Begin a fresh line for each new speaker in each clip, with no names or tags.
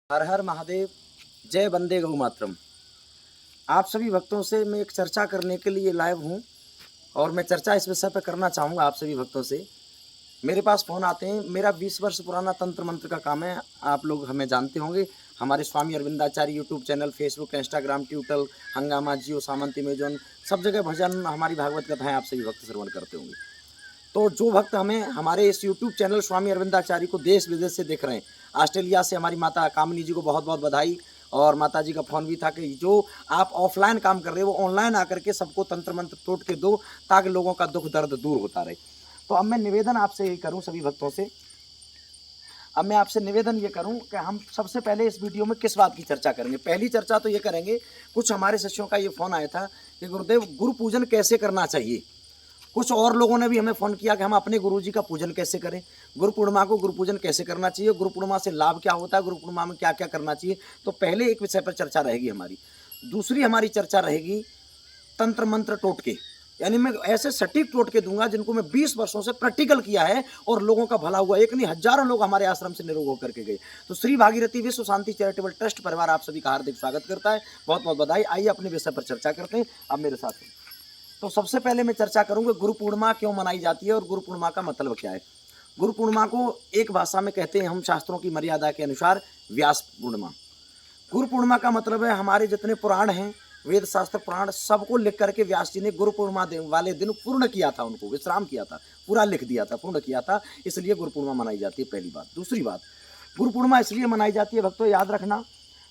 हर हर महादेव। जय वंदे गौ मातरम। आप सभी भक्तों से मैं एक चर्चा करने के लिए लाइव हूँ और मैं चर्चा इस विषय पर करना चाहूँगा आप सभी भक्तों से। मेरे पास फ़ोन आते हैं। मेरा 20 वर्ष पुराना तंत्र मंत्र का काम है। आप लोग हमें जानते होंगे। हमारे Swami Arvindacharya YouTube channel, Facebook, Instagram, Twitter, Hungama, Jio, सामंती, अमेजॉन, सब जगह भजन, हमारी भागवत कथाएँ आप सभी भक्त श्रवण करते होंगे। तो जो भक्त हमें हमारे इस यूट्यूब चैनल स्वामी अरविंदाचार्य को देश विदेश से देख रहे हैं, ऑस्ट्रेलिया से हमारी माता कामिनी जी को बहुत बहुत बधाई। और माता जी का फ़ोन भी था कि जो आप ऑफलाइन काम कर रहे हो वो ऑनलाइन आकर के सबको तंत्र मंत्र तोड़ के दो, ताकि लोगों का दुख दर्द दूर होता रहे। तो अब मैं निवेदन आपसे यही करूं सभी भक्तों से। अब मैं आपसे निवेदन ये करूं कि हम सबसे पहले इस वीडियो में किस बात की चर्चा करेंगे। पहली चर्चा तो ये करेंगे, कुछ हमारे शिष्यों का ये फ़ोन आया था कि गुरुदेव गुरु पूजन कैसे करना चाहिए। कुछ और लोगों ने भी हमें फ़ोन किया कि हम अपने गुरुजी का पूजन कैसे करें, गुरु पूर्णिमा को गुरु पूजन कैसे करना चाहिए, गुरु पूर्णिमा से लाभ क्या होता है, गुरु पूर्णिमा में क्या क्या करना चाहिए। तो पहले एक विषय पर चर्चा रहेगी हमारी। दूसरी हमारी चर्चा रहेगी तंत्र मंत्र टोटके, यानी मैं ऐसे सटीक टोटके दूंगा जिनको मैं 20 वर्षों से प्रैक्टिकल किया है और लोगों का भला हुआ। एक नहीं, हजारों लोग हमारे आश्रम से निरोग होकर के गए। तो श्री भागीरथी विश्व शांति चैरिटेबल ट्रस्ट परिवार आप सभी का हार्दिक स्वागत करता है। बहुत बहुत बधाई। आइए अपने विषय पर चर्चा करते हैं अब मेरे साथ। तो सबसे पहले मैं चर्चा करूंगा गुरु पूर्णिमा क्यों मनाई जाती है और गुरु पूर्णिमा का मतलब क्या है। गुरु पूर्णिमा को एक भाषा में कहते हैं हम शास्त्रों की मर्यादा के अनुसार व्यास पूर्णिमा। गुरु पूर्णिमा का मतलब है हमारे जितने पुराण हैं, वेद शास्त्र पुराण, सबको लिख करके व्यास जी ने गुरु पूर्णिमा वाले दिन पूर्ण किया था, उनको विश्राम किया था, पूरा लिख दिया था, पूर्ण किया था, इसलिए गुरु पूर्णिमा मनाई जाती है। पहली बात। दूसरी बात, गुरु पूर्णिमा इसलिए मनाई जाती है भक्तों, याद रखना,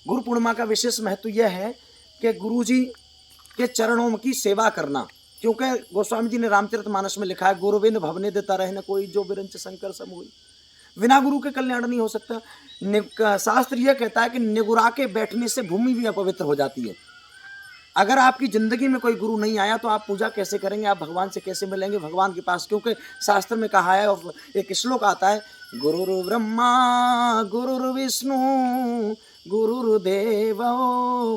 गुरु पूर्णिमा का विशेष महत्व यह है कि गुरु जी के चरणों की सेवा करना। क्योंकि गोस्वामी जी ने रामचरितमानस में लिखा है, गुरुबिन भवने देता रहे न कोई, जो बिरंच शंकर समोई। बिना गुरु के कल्याण नहीं हो सकता। शास्त्र यह कहता है कि निगुरा के बैठने से भूमि भी अपवित्र हो जाती है। अगर आपकी जिंदगी में कोई गुरु नहीं आया तो आप पूजा कैसे करेंगे, आप भगवान से कैसे मिलेंगे भगवान के पास। क्योंकि शास्त्र में कहा है, और एक श्लोक आता है, गुरुर् ब्रह्मा गुरुर्विष्णु गुरुर्देव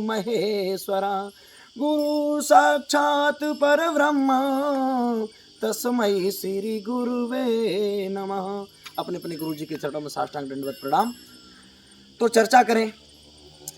महेश्वरा गुरु साक्षात परब्रह्म तस्मै श्री गुरुवे नमः। अपने अपने गुरु जी के चरणों में साष्टांग दंडवत प्रणाम। तो चर्चा करें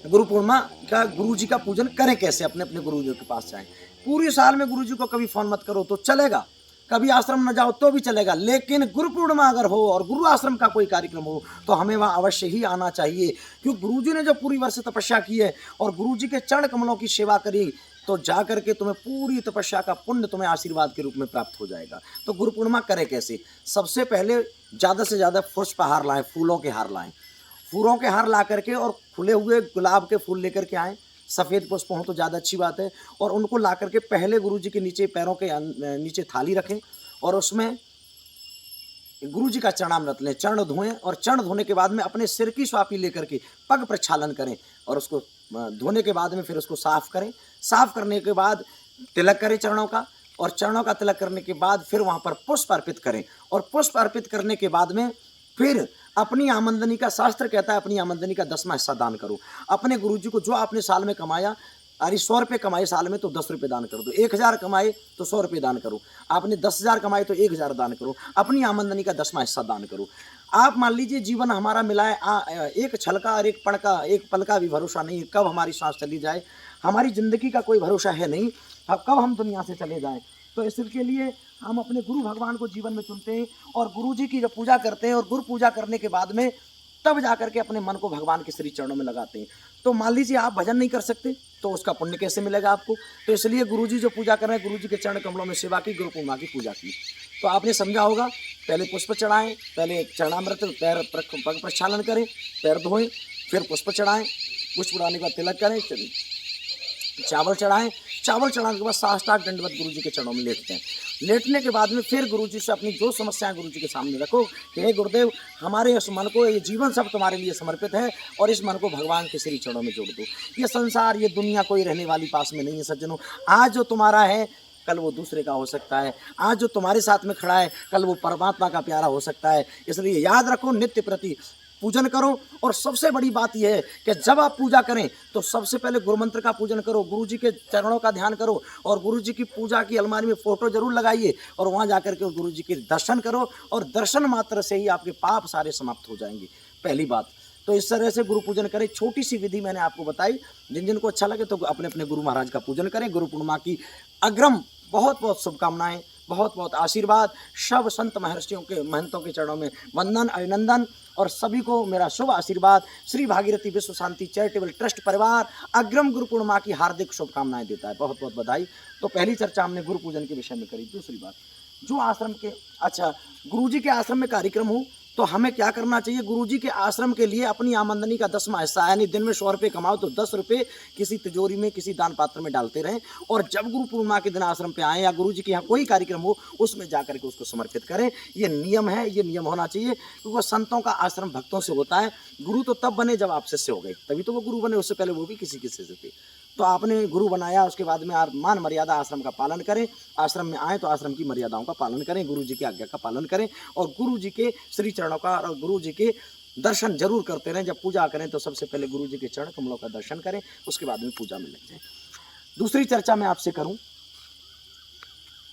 गुरु पूर्णिमा का, गुरु जी का पूजन करें कैसे। अपने अपने गुरु जी के पास जाएं। पूरी साल में गुरु जी को कभी फोन मत करो तो चलेगा, कभी आश्रम न जाओ तो भी चलेगा, लेकिन गुरु पूर्णिमा अगर हो और गुरु आश्रम का कोई कार्यक्रम हो तो हमें वहाँ अवश्य ही आना चाहिए। क्योंकि गुरु जी ने जो पूरी वर्ष तपस्या की है और गुरु जी के चरण कमलों की सेवा करी, तो जा करके तुम्हें पूरी तपस्या का पुण्य तुम्हें आशीर्वाद के रूप में प्राप्त हो जाएगा। तो गुरु पूर्णिमा करें कैसे। सबसे पहले ज़्यादा से ज़्यादा पुष्प हार लाएँ, फूलों के हार लाएँ। फूलों के हार ला करके और खुले हुए गुलाब के फूल लेकर के आएँ। सफ़ेद पुष्प हों तो ज़्यादा अच्छी बात है। और उनको ला करके पहले गुरु जी के नीचे, पैरों के नीचे थाली रखें और उसमें गुरु जी का चरणामृत लें, चरण धोएं और चरण धोने के बाद में अपने सिर की स्वापी लेकर के पग प्रक्षालन करें और उसको धोने के बाद में फिर उसको साफ करें। साफ करने के बाद तिलक करें चरणों का, और चरणों का तिलक करने के बाद फिर वहाँ पर पुष्प अर्पित करें। और पुष्प अर्पित करने के बाद में फिर अपनी आमदनी का, शास्त्र कहता है अपनी आमदनी का 10वां हिस्सा दान करो। अपने गुरु जी को जो आपने साल में कमाया, अरे 100 रुपये कमाए साल में तो 10 रुपये दान कर दो। 1000 कमाए तो 100 रुपये दान करो। आपने 10,000 कमाए तो 1000 दान करो। अपनी आमदनी का 10वां हिस्सा दान करो। आप मान लीजिए जीवन हमारा मिला है एक छल का और एक पल का, एक पल का भी भरोसा नहीं, कब हमारी सांस चली जाए, हमारी ज़िंदगी का कोई भरोसा है नहीं, कब हम दुनिया से चले जाएं। तो इसके लिए हम अपने गुरु भगवान को जीवन में चुनते हैं और गुरु जी की जब पूजा करते हैं और गुरु पूजा करने के बाद में तब जाकर के अपने मन को भगवान के श्री चरणों में लगाते हैं। तो मान लीजिए आप भजन नहीं कर सकते तो उसका पुण्य कैसे मिलेगा आपको। तो इसलिए गुरु जी जो पूजा कर रहे हैं, गुरु जी के चरण कमलों में सेवा की, गुरु पूर्णिमा की पूजा की। तो आपने समझा होगा, पहले पुष्प चढ़ाएं, पहले चरणामृत, पैर पग प्रक्षालन करें, पैर धोएं, फिर पुष्प चढ़ाएं, पुष्प चढ़ाने के बाद तिलक करें, चावल चढ़ाएं, चावल चढ़ाने के बाद साष्टांग दंडवत गुरु जी के चरणों में लेटते हैं। लेटने के बाद में फिर गुरु जी से अपनी जो समस्याएं गुरु जी के सामने रखो कि हे गुरुदेव, हमारे इस मन को, ये जीवन सब तुम्हारे लिए समर्पित है और इस मन को भगवान के श्री चरणों में जोड़ दो। ये संसार, ये दुनिया कोई रहने वाली पास में नहीं है सज्जनों। आज जो तुम्हारा है कल वो दूसरे का हो सकता है। आज जो तुम्हारे साथ में खड़ा है कल वो परमात्मा का प्यारा हो सकता है। इसलिए याद रखो, नित्य प्रति पूजन करो। और सबसे बड़ी बात यह है कि जब आप पूजा करें तो सबसे पहले गुरु मंत्र का पूजन करो, गुरु जी के चरणों का ध्यान करो और गुरु जी की पूजा की अलमारी में फ़ोटो जरूर लगाइए और वहाँ जाकर के गुरु जी के दर्शन करो। और दर्शन मात्र से ही आपके पाप सारे समाप्त हो जाएंगे। पहली बात। तो इस तरह से गुरु पूजन करें। छोटी सी विधि मैंने आपको बताई, जिन जिनको अच्छा लगे तो अपने अपने गुरु महाराज का पूजन करें। गुरु पूर्णिमा की अग्रम बहुत बहुत शुभकामनाएं, बहुत बहुत आशीर्वाद। सब संत महर्षियों के महंतों के चरणों में वंदन अभिनंदन, और सभी को मेरा शुभ आशीर्वाद। श्री भागीरथी विश्व शांति चैरिटेबल ट्रस्ट परिवार अग्रम गुरु पूर्णिमा की हार्दिक शुभकामनाएं देता है। बहुत बहुत बधाई। तो पहली चर्चा हमने गुरु पूजन के विषय में करी। दूसरी बात, जो आश्रम के, अच्छा, गुरुजी के आश्रम में कार्यक्रम हो तो हमें क्या करना चाहिए? गुरुजी के आश्रम के लिए अपनी आमदनी का 10वां हिस्सा, यानी दिन में 100 रुपये कमाओ तो 10 रुपये किसी तिजोरी में, किसी दान पात्र में डालते रहें, और जब गुरु पूर्णिमा के दिन आश्रम पे आएँ या गुरुजी के यहाँ कोई कार्यक्रम हो उसमें जाकर के उसको समर्पित करें। ये नियम है, ये नियम होना चाहिए, क्योंकि संतों का आश्रम भक्तों से होता है। गुरु तो तब बने जब आप शिष्य हो गए, तभी तो वो गुरु बने, उससे पहले वो भी किसी के शिष्य थे। तो आपने गुरु बनाया, उसके बाद में मान मर्यादा आश्रम का पालन करें। आश्रम में आए तो आश्रम की मर्यादाओं का पालन करें, गुरु जी की आज्ञा का पालन करें, और गुरु जी के श्री चरणों का और गुरु जी के दर्शन जरूर करते रहें। जब पूजा करें तो सबसे पहले गुरु जी के चरण कमलों का दर्शन करें, उसके बाद में पूजा में लग जाए। दूसरी चर्चा मैं आपसे करूं,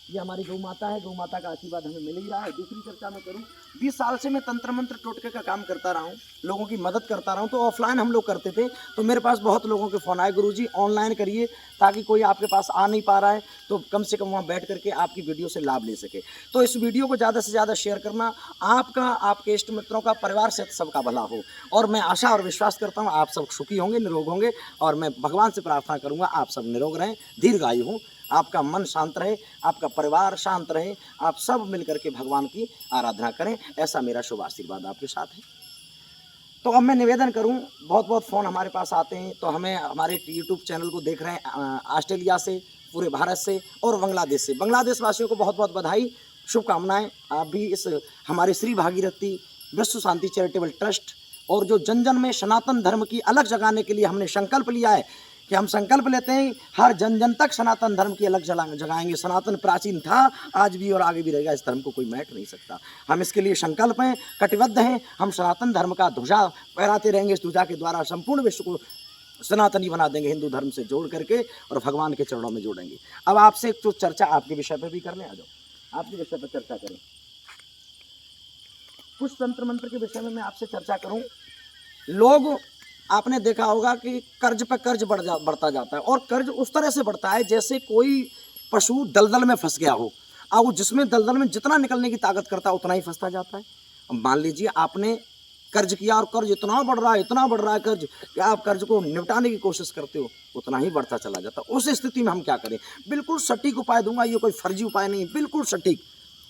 ये हमारी गौ माता है, गौ माता का आशीर्वाद हमें मिल ही रहा है। दूसरी चर्चा मैं करूं, 20 साल से मैं तंत्र मंत्र टोटके का काम करता रहा हूं, लोगों की मदद करता रहा हूं। तो ऑफलाइन हम लोग करते थे, तो मेरे पास बहुत लोगों के फ़ोन आए, गुरुजी ऑनलाइन करिए, ताकि कोई आपके पास आ नहीं पा रहा है तो कम से कम वहाँ बैठ करके आपकी वीडियो से लाभ ले सके। तो इस वीडियो को ज़्यादा से ज़्यादा शेयर करना, आपका, आपके इष्ट मित्रों का, परिवार से सबका भला हो। और मैं आशा और विश्वास करता हूँ आप सब सुखी होंगे, निरोग होंगे, और मैं भगवान से प्रार्थना करूँगा आप सब निरोग रहें, दीर्घायु हों, आपका मन शांत रहे, आपका परिवार शांत रहे, आप सब मिलकर के भगवान की आराधना करें। ऐसा मेरा शुभ आशीर्वाद आपके साथ है। तो अब मैं निवेदन करूं, बहुत बहुत फ़ोन हमारे पास आते हैं, तो हमें हमारे यूट्यूब चैनल को देख रहे हैं ऑस्ट्रेलिया से, पूरे भारत से और बांग्लादेश से। बांग्लादेश वासियों को बहुत बहुत बधाई, शुभकामनाएँ। आप भी इस हमारे श्री भागीरथी विश्व शांति चैरिटेबल ट्रस्ट, और जो जन जन में सनातन धर्म की अलग जगाने के लिए हमने संकल्प लिया है कि हम संकल्प लेते हैं हर जन जन तक सनातन धर्म की अलग जगाएंगे। सनातन प्राचीन था, आज भी और आगे भी रहेगा, इस धर्म को कोई मैट नहीं सकता। हम इसके लिए संकल्प हैं, कटिबद्ध हैं। हम सनातन धर्म का ध्वजा फहराते रहेंगे, इस ध्वजा के द्वारा संपूर्ण विश्व को सनातनी बना देंगे, हिंदू धर्म से जोड़ करके, और भगवान के चरणों में जोड़ेंगे। अब आपसे एक तो चर्चा आपके विषय पर भी करने आ जाओ, आपके विषय पर चर्चा करें। कुछ तंत्र मंत्र के विषय में मैं आपसे चर्चा करूँ। लोग, आपने देखा होगा कि कर्ज पर कर्ज बढ़ता जाता है, और कर्ज उस तरह से बढ़ता है जैसे कोई पशु दलदल में फंस गया हो, और वो जिसमें दलदल में जितना निकलने की ताकत करता है उतना ही फंसता जाता है। अब मान लीजिए आपने कर्ज किया और कर्ज इतना बढ़ रहा है, इतना बढ़ रहा है कर्ज, कि आप कर्ज को निपटाने की कोशिश करते हो, उतना ही बढ़ता चला जाता है। उस स्थिति में हम क्या करें? बिल्कुल सटीक उपाय दूंगा, ये कोई फर्जी उपाय नहीं, बिल्कुल सटीक।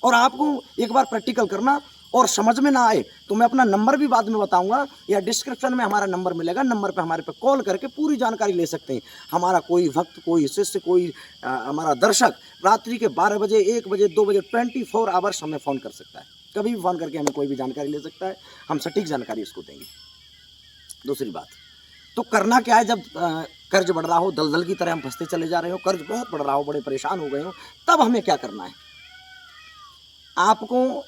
और आपको एक बार प्रैक्टिकल करना, और समझ में ना आए तो मैं अपना नंबर भी बाद में बताऊंगा, या डिस्क्रिप्शन में हमारा नंबर मिलेगा, नंबर पे हमारे पे कॉल करके पूरी जानकारी ले सकते हैं। हमारा कोई भक्त, कोई शिष्य, कोई हमारा दर्शक रात्रि के 12 बजे, 1 बजे, 2 बजे 24 आवर्स हमें फ़ोन कर सकता है, कभी भी फ़ोन करके हमें कोई भी जानकारी ले सकता है, हम सटीक जानकारी उसको देंगे। दूसरी बात, तो करना क्या है? जब कर्ज बढ़ रहा हो, दलदल की तरह हम फंसते चले जा रहे हो, कर्ज बहुत बढ़ रहा हो, बड़े परेशान हो गए हो, तब हमें क्या करना है? आपको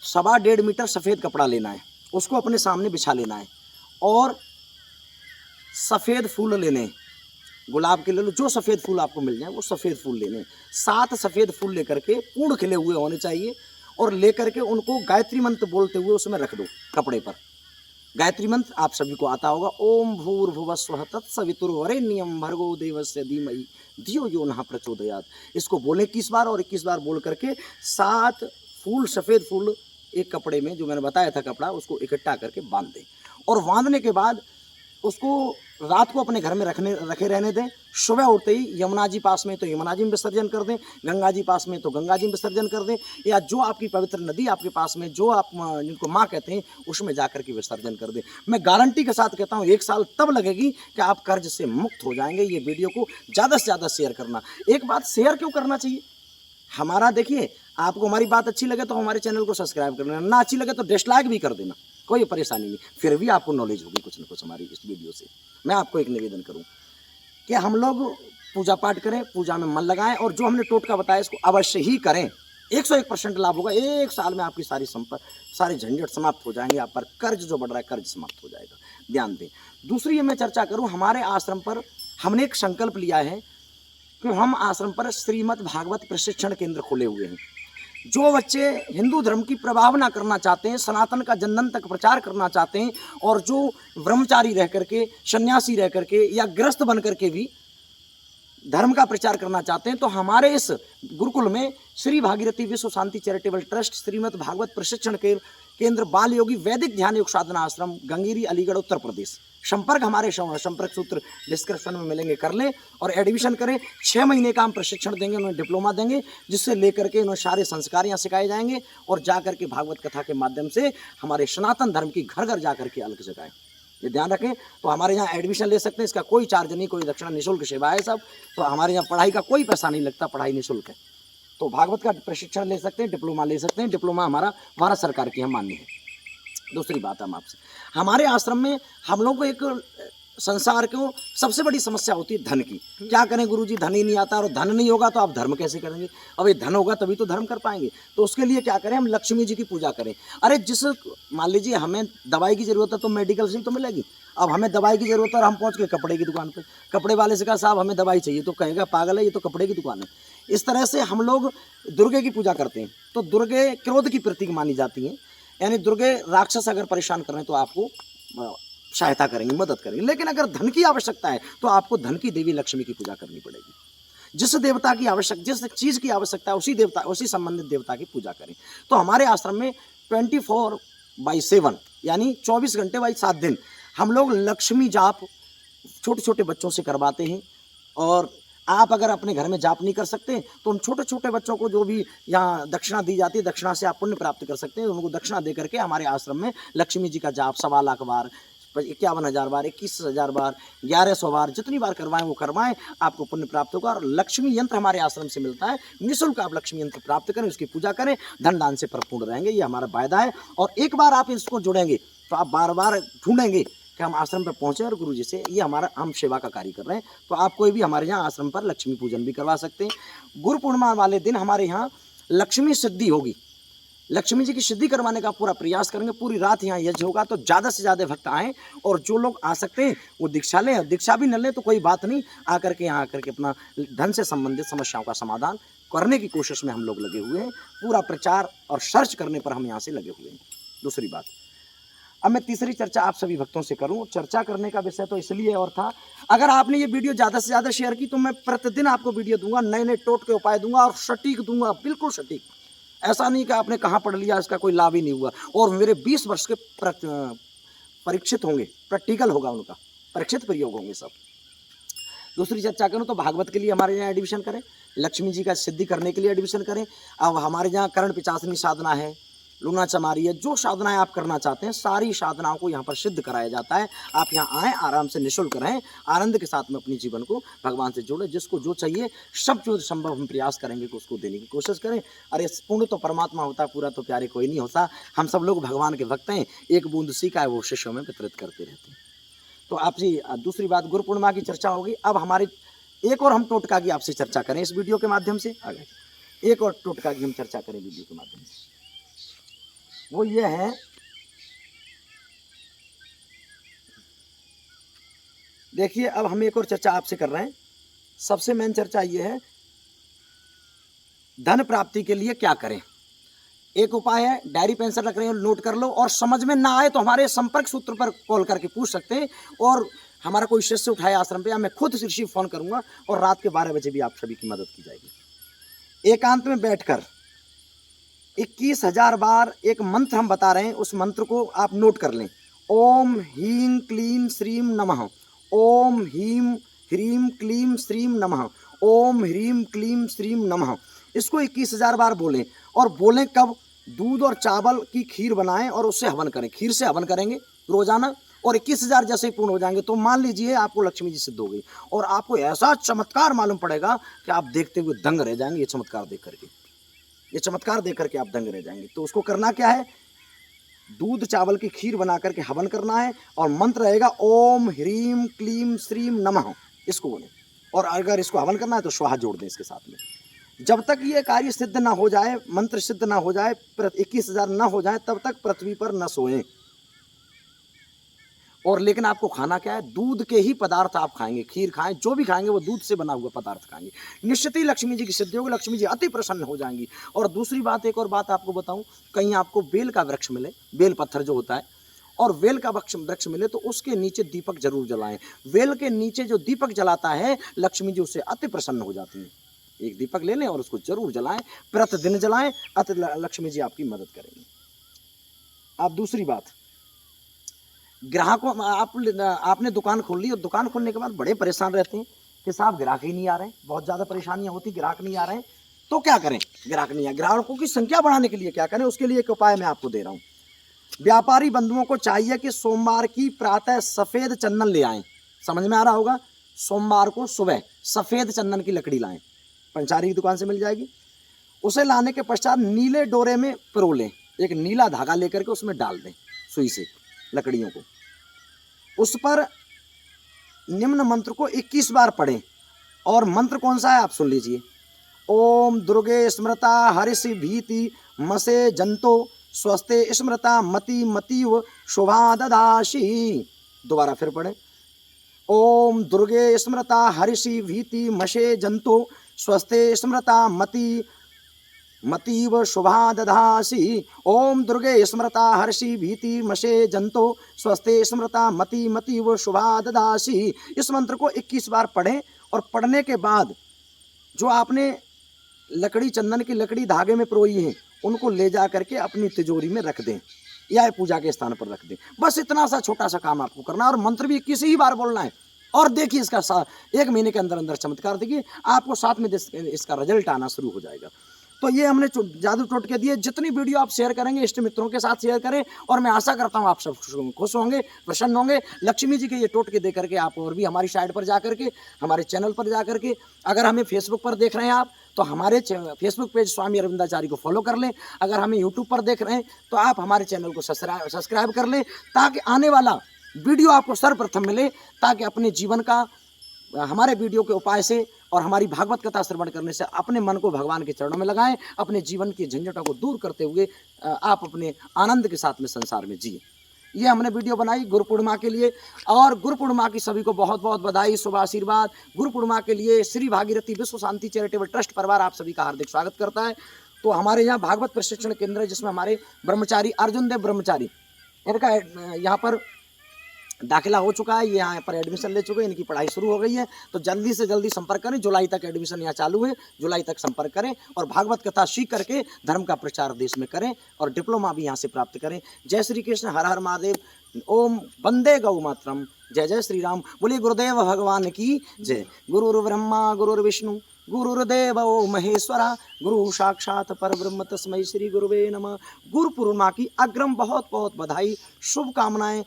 1.25 मीटर सफ़ेद कपड़ा लेना है, उसको अपने सामने बिछा लेना है, और सफ़ेद फूल लेने, गुलाब के ले लो, जो सफ़ेद फूल आपको मिल जाए वो सफ़ेद फूल लेने। 7 सफ़ेद फूल लेकर के, पूर्ण खिले हुए होने चाहिए, और लेकर के उनको गायत्री मंत्र बोलते हुए उसमें रख दो कपड़े पर। गायत्री मंत्र आप सभी को आता होगा, ओम भूर्भुवस्वः तत्सवितुर्वरेण्यं भर्गो देवस्य धीमहि धियो यो नः प्रचोदयात्। इसको बोलें 21 बार, और 21 बार बोल करके 7 फूल, सफ़ेद फूल एक कपड़े में, जो मैंने बताया था कपड़ा, उसको इकट्ठा करके बांध दें। और बांधने के बाद उसको रात को अपने घर में रखे रहने दें। सुबह उठते ही यमुना जी पास में तो यमुना जी में विसर्जन कर दें, गंगा जी पास में तो गंगा जी में विसर्जन कर दें, या जो आपकी पवित्र नदी आपके पास में, जो आप जिनको माँ कहते हैं, उसमें जाकर के विसर्जन कर दें। मैं गारंटी के साथ कहता हूँ 1 साल तब लगेगी कि आप कर्ज से मुक्त हो जाएंगे। ये वीडियो को ज़्यादा से ज़्यादा शेयर करना। एक बात, शेयर क्यों करना चाहिए? हमारा, देखिए, आपको हमारी बात अच्छी लगे तो हमारे चैनल को सब्सक्राइब कर लेना, ना अच्छी लगे तो डिसलाइक भी कर देना, कोई परेशानी नहीं, फिर भी आपको नॉलेज होगी कुछ ना कुछ हमारी इस वीडियो से। मैं आपको एक निवेदन करूं कि हम लोग पूजा पाठ करें, पूजा में मन लगाएं, और जो हमने टोटका बताया इसको अवश्य ही करें। 101% लाभ होगा। 1 साल में आपकी सारी झंझट समाप्त हो जाएंगे, आप पर कर्ज जो बढ़ रहा है कर्ज समाप्त हो जाएगा। ध्यान दें। दूसरी मैं चर्चा करूँ, हमारे आश्रम पर हमने एक संकल्प लिया है कि हम आश्रम पर श्रीमद् भागवत प्रशिक्षण केंद्र खोले हुए हैं। जो बच्चे हिंदू धर्म की प्रभावना करना चाहते हैं, सनातन का जन-जन तक प्रचार करना चाहते हैं, और जो ब्रह्मचारी रह करके, सन्यासी रह करके या गृहस्थ बन करके भी धर्म का प्रचार करना चाहते हैं, तो हमारे इस गुरुकुल में श्री भागीरथी विश्व शांति चैरिटेबल ट्रस्ट, श्रीमद् भागवत प्रशिक्षण केंद्र, बाल योगी वैदिक ध्यान योग साधना आश्रम, गंगेरी, अलीगढ़, उत्तर प्रदेश। संपर्क हमारे संपर्क सूत्र डिस्क्रिप्शन में मिलेंगे, कर लें और एडमिशन करें। 6 महीने का हम प्रशिक्षण देंगे, उन्हें डिप्लोमा देंगे, जिससे लेकर के उन्हें सारे संस्कार यहाँ सिखाए जाएंगे, और जा करके भागवत कथा के माध्यम से हमारे सनातन धर्म की घर घर जा करके अलग जगाएं। ये ध्यान रखें। तो हमारे यहाँ एडमिशन ले सकते हैं, इसका कोई चार्ज नहीं, कोई दक्षिणा, निःशुल्क सेवा है सब। तो हमारे यहाँ पढ़ाई का कोई पैसा नहीं लगता, पढ़ाई निःशुल्क है। तो भागवत का प्रशिक्षण ले सकते हैं, डिप्लोमा ले सकते हैं। डिप्लोमा हमारा भारत सरकार की हम मान्य है। दूसरी बात हम आपसे, हमारे आश्रम में हम लोग को एक संसार को सबसे बड़ी समस्या होती है धन की। क्या करें गुरुजी, धन ही नहीं आता, और धन नहीं होगा तो आप धर्म कैसे करेंगे? अब ये धन होगा तभी तो धर्म कर पाएंगे। तो उसके लिए क्या करें, हम लक्ष्मी जी की पूजा करें। अरे जिस, मान लीजिए हमें दवाई की ज़रूरत है तो मेडिकल से ही तो मिलेगी। अब हमें दवाई की ज़रूरत है और हम पहुँच गए कपड़े की दुकान पर, कपड़े वाले से कहा साहब हमें दवाई चाहिए, तो कहेगा पागल है, ये तो कपड़े की दुकान है। इस तरह से हम लोग दुर्गे की पूजा करते हैं। तो दुर्गे क्रोध की प्रतीक मानी जाती हैं, यानी दुर्गे राक्षस अगर परेशान कर रहे हैं तो आपको सहायता करेंगे, मदद करेंगे। लेकिन अगर धन की आवश्यकता है तो आपको धन की देवी लक्ष्मी की पूजा करनी पड़ेगी। जिस देवता की आवश्यक, जिस चीज़ की आवश्यकता है, उसी देवता, उसी संबंधित देवता की पूजा करें। तो हमारे आश्रम में 24/7 यानी 24 घंटे बाई 7 दिन हम लोग लक्ष्मी जाप छोटे छोटे बच्चों से करवाते हैं। और आप अगर अपने घर में जाप नहीं कर सकते तो उन छोटे छोटे बच्चों को जो भी यहाँ दक्षिणा दी जाती है, दक्षिणा से आप पुण्य प्राप्त कर सकते हैं। उनको दक्षिणा दे करके हमारे आश्रम में लक्ष्मी जी का जाप 1.25 लाख बार, 51,000 बार, 21,000 बार, 1100 बार, जितनी बार करवाएं वो करवाएं, आपको पुण्य प्राप्त होगा। और लक्ष्मी यंत्र हमारे आश्रम से मिलता है, निःशुल्क आप लक्ष्मी यंत्र प्राप्त करें, उसकी पूजा करें, धन दान से परिपूर्ण रहेंगे, ये हमारा वायदा है। और एक बार आप इसको जुड़ेंगे तो आप बार बार ढूंढेंगे कि हम आश्रम पर पहुँचे और गुरु जी से ये हमारा, हम सेवा का कार्य कर रहे हैं। तो आप कोई भी हमारे यहाँ आश्रम पर लक्ष्मी पूजन भी करवा सकते हैं। गुरु पूर्णिमा वाले दिन हमारे यहाँ लक्ष्मी सिद्धि होगी, लक्ष्मी जी की सिद्धि करवाने का पूरा प्रयास करेंगे। पूरी रात यहाँ यज्ञ होगा, तो ज़्यादा से ज़्यादा भक्त आएँ, और जो लोग आ सकते हैं वो दीक्षा लें, दीक्षा भी न लें तो कोई बात नहीं, आकर के यहाँ आकर के अपना धन से संबंधित समस्याओं का समाधान करने की कोशिश में हम लोग लगे हुए हैं। पूरा प्रचार और सर्च करने पर हम यहाँ से लगे हुए हैं। दूसरी बात, अब मैं तीसरी चर्चा आप सभी भक्तों से करूं। चर्चा करने का विषय तो इसलिए और था, अगर आपने ये वीडियो ज़्यादा से ज़्यादा शेयर की तो मैं प्रतिदिन आपको वीडियो दूंगा, नए नए टोटके उपाय दूंगा और सटीक दूंगा, बिल्कुल सटीक। ऐसा नहीं कि आपने कहाँ पढ़ लिया, इसका कोई लाभ ही नहीं हुआ। और मेरे 20 वर्ष के परीक्षित होंगे, प्रैक्टिकल होगा उनका, परीक्षित प्रयोग होंगे सब। दूसरी चर्चा करूँ तो भागवत के लिए हमारे यहाँ एडमिशन करें, लक्ष्मी जी का सिद्धि करने के लिए एडमिशन करें। अब हमारे यहाँ कर्ण पिचासनी साधना है, लूना चमारी है, जो साधनाएं आप करना चाहते हैं सारी साधनाओं को यहाँ पर सिद्ध कराया जाता है। आप यहाँ आएँ, आराम से निःशुल्क रहें, आनंद के साथ में अपने जीवन को भगवान से जोड़ें। जिसको जो चाहिए सब जो संभव हम प्रयास करेंगे कि उसको देने की कोशिश करें। अरे पूर्ण तो परमात्मा होता है, पूरा तो प्यारे कोई नहीं होता। हम सब लोग भगवान के भक्त हैं, एक बूंद सीखा है वो शिष्यों में वितरित करते रहते हैं। तो आपसे दूसरी बात, गुरु पूर्णिमा की चर्चा होगी। अब हमारी एक और हम टोटका की आपसे चर्चा करें इस वीडियो के माध्यम से। आगे एक और टोटका की हम चर्चा करें वीडियो के माध्यम से, वो ये है, देखिए अब हम एक और चर्चा आपसे कर रहे हैं। सबसे मेन चर्चा ये है, धन प्राप्ति के लिए क्या करें। एक उपाय है, डायरी पेंसिल रख रहे हो नोट कर लो, और समझ में ना आए तो हमारे संपर्क सूत्र पर कॉल करके पूछ सकते हैं, और हमारा कोई शिष्य उठाए आश्रम पे, या मैं खुद रिसीव फोन करूंगा, और रात के 12 बजे भी आप सभी की मदद की जाएगी। एकांत में बैठकर 21,000 बार एक मंत्र हम बता रहे हैं, उस मंत्र को आप नोट कर लें। ओम ह्रीं क्लीं श्रीं नमः, ओम ह्रीं ह्रीं क्लीं श्रीं नमः, ओम ह्रीं क्लीं श्रीं नमः। इसको 21,000 बार बोलें, और बोलें कब, दूध और चावल की खीर बनाएं और उससे हवन करें। खीर से हवन करेंगे रोजाना, और 21,000 जैसे ही पूर्ण हो जाएंगे तो मान लीजिए आपको लक्ष्मी जी सिद्ध हो गई, और आपको ऐसा चमत्कार मालूम पड़ेगा कि आप देखते हुए दंग रह जाएंगे। ये चमत्कार देख करके, ये चमत्कार देख करके आप दंग रह जाएंगे। तो उसको करना क्या है, दूध चावल की खीर बना करके हवन करना है, और मंत्र रहेगा ओम ह्रीं क्लीं श्रीं नमः, इसको बोलें। और अगर इसको हवन करना है तो स्वाहा जोड़ दें इसके साथ में। जब तक ये कार्य सिद्ध ना हो जाए, मंत्र सिद्ध ना हो जाए, 21,000 ना हो जाए, तब तक पृथ्वी पर न सोएं। और लेकिन आपको खाना क्या है, दूध के ही पदार्थ आप खाएंगे, खीर खाएं, जो भी खाएंगे वो दूध से बना हुआ पदार्थ खाएंगे। निश्चित ही लक्ष्मी जी की सिद्धि होगी, लक्ष्मी जी अति प्रसन्न हो जाएंगी। और दूसरी बात, एक और बात आपको बताऊं, कहीं आपको बेल का वृक्ष मिले, बेल पत्थर जो होता है, और बेल का वृक्ष मिले तो उसके नीचे दीपक जरूर जलाएं। बेल के नीचे जो दीपक जलाता है, लक्ष्मी जी उससे अति प्रसन्न हो जाती हैं। एक दीपक ले लें और उसको जरूर जलाएं, प्रतिदिन जलाएं, अति लक्ष्मी जी आपकी मदद करेंगी। अब दूसरी बात, ग्राहकों, आपने दुकान खोल ली और दुकान खोलने के बाद बड़े परेशान रहते हैं कि साहब ग्राहक ही नहीं आ रहे हैं, बहुत ज़्यादा परेशानियां होती, ग्राहक नहीं आ रहे हैं, तो क्या करें? ग्राहक नहीं आ, ग्राहकों की संख्या बढ़ाने के लिए क्या करें? उसके लिए एक उपाय मैं आपको दे रहा हूँ। व्यापारी बंधुओं को चाहिए कि सोमवार की प्रातः सफ़ेद चंदन ले आएँ। समझ में आ रहा होगा? सोमवार को सुबह सफ़ेद चंदन की लकड़ी लाएँ, पंचारी की दुकान से मिल जाएगी। उसे लाने के पश्चात नीले डोरे में पिरो लें, एक नीला धागा लेकर के उसमें डाल दें सुई से लकड़ियों को। उस पर निम्न मंत्र को 21 बार पढ़ें। और मंत्र कौन सा है आप सुन लीजिए। ओम दुर्गे स्मृता हरिषि भीति मसे जंतो स्वस्ते स्मृता मति मतीव शोभा ददाशी। दोबारा फिर पढ़ें। ओम दुर्गे स्मृता हरिषि भीति मसे जंतो स्वस्ते स्मृता मति मतीव शुभा दधासी। ओम दुर्गे स्मृता हर्षि भीति मशे जंतो स्वस्ते स्मृता मति मतीव शुभा दधासी। इस मंत्र को 21 बार पढ़ें और पढ़ने के बाद जो आपने लकड़ी, चंदन की लकड़ी धागे में पिरोई है, उनको ले जा करके अपनी तिजोरी में रख दें या पूजा के स्थान पर रख दें। बस इतना सा छोटा सा काम आपको करना है और मंत्र भी 21 ही बार बोलना है। और देखिए इसका 1 महीने के अंदर अंदर चमत्कार देखिए, आपको 7 में इसका रिजल्ट आना शुरू हो जाएगा। तो ये हमने जादू टोटके दिए। जितनी वीडियो आप शेयर करेंगे, इष्ट मित्रों के साथ शेयर करें, और मैं आशा करता हूँ आप सब खुश होंगे, प्रसन्न होंगे। लक्ष्मी जी के ये टोटके दे करके आप और भी हमारी साइट पर जा करके, हमारे चैनल पर जा करके, अगर हमें फेसबुक पर देख रहे हैं आप तो हमारे फेसबुक पेज स्वामी अरविंदाचार्य को फॉलो कर लें। अगर हमें यूट्यूब पर देख रहे हैं तो आप हमारे चैनल को सब्सक्राइब कर लें, ताकि आने वाला वीडियो आपको सर्वप्रथम मिले, ताकि अपने जीवन का हमारे वीडियो के उपाय से और हमारी भागवत कथा श्रवण करने से अपने मन को भगवान के चरणों में लगाएं। अपने जीवन की झंझटों को दूर करते हुए आप अपने आनंद के साथ में संसार में जिए। ये हमने वीडियो बनाई गुरु पूर्णिमा के लिए, और गुरु पूर्णिमा की सभी को बहुत बहुत बधाई, शुभ आशीर्वाद। गुरु पूर्णिमा के लिए श्री भागीरथी विश्व शांति चैरिटेबल ट्रस्ट परिवार आप सभी का हार्दिक स्वागत करता है। तो हमारे यहाँ भागवत प्रशिक्षण केंद्र है, जिसमें हमारे ब्रह्मचारी अर्जुन देव ब्रह्मचारी, इनका यहाँ पर दाखिला हो चुका है, ये यहाँ पर एडमिशन ले चुके हैं, इनकी पढ़ाई शुरू हो गई है। तो जल्दी से जल्दी संपर्क करें। जुलाई तक एडमिशन यहाँ चालू है, जुलाई तक संपर्क करें और भागवत कथा सीख करके धर्म का प्रचार देश में करें और डिप्लोमा भी यहाँ से प्राप्त करें। जय श्री कृष्ण, हर हर महादेव, ओम वंदे गौ मातरम, जय जय श्री राम। बोलिए गुरुदेव भगवान की जय। गुरुर्ब्रह्मा गुरुर्विष्णु गुरुर्देवो महेश्वरा, गुरु साक्षात परब्रह्म तस्मै श्री गुरुवे नमः। गुरु पूर्णिमा की अग्रम बहुत बहुत बधाई, शुभकामनाएं।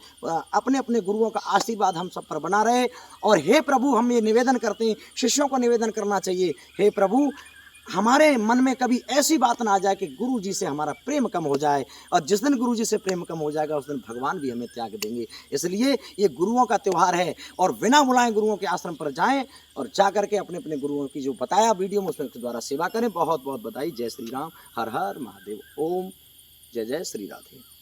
अपने अपने गुरुओं का आशीर्वाद हम सब पर बना रहे। और हे प्रभु, हम ये निवेदन करते हैं, शिष्यों को निवेदन करना चाहिए, हे प्रभु हमारे मन में कभी ऐसी बात ना आ जाए कि गुरु जी से हमारा प्रेम कम हो जाए, और जिस दिन गुरु जी से प्रेम कम हो जाएगा उस दिन भगवान भी हमें त्याग देंगे। इसलिए ये गुरुओं का त्यौहार है, और बिना बुलाए गुरुओं के आश्रम पर जाएं और जा करके अपने अपने गुरुओं की जो बताया वीडियो में उसमें द्वारा सेवा करें। बहुत बहुत बधाई। जय श्री राम, हर हर महादेव, ओम, जय जय श्री राधे।